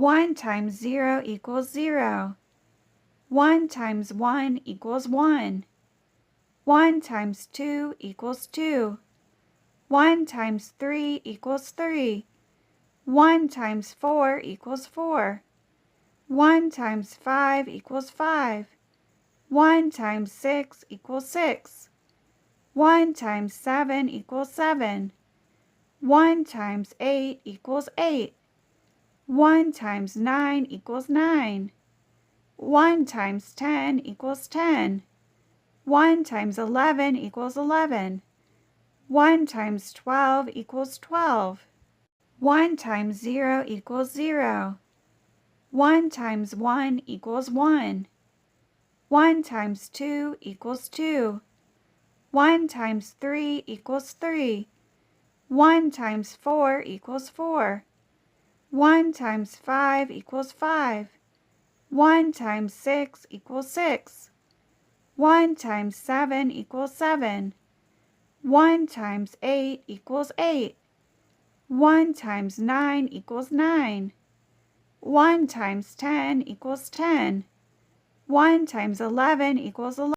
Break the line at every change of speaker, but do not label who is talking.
1 times 0 equals 0. 1 times 1 equals 1. 1 times 2 equals 2. 1 times 3 equals 3. 1 times 4 equals 4. 1 times 5 equals 5. 1 times 6 equals 6. 1 times 7 equals 7. 1 times 8 equals 8. 1 times 9 equals 9. 1 times 10 equals 10. 1 times 11 equals 11. 1 times 12 equals 12. 1 times 0 equals 0. 1 times 1 equals 1. 1 times 2 equals 2. 1 times 3 equals 3. 1 times 4 equals 4. 1 times 5 equals 5. 1 times 6 equals 6. 1 times 7 equals 7. 1 times 8 equals 8. 1 times 9 equals 9. 1 times 10 equals 10. 1 times 11 equals 11.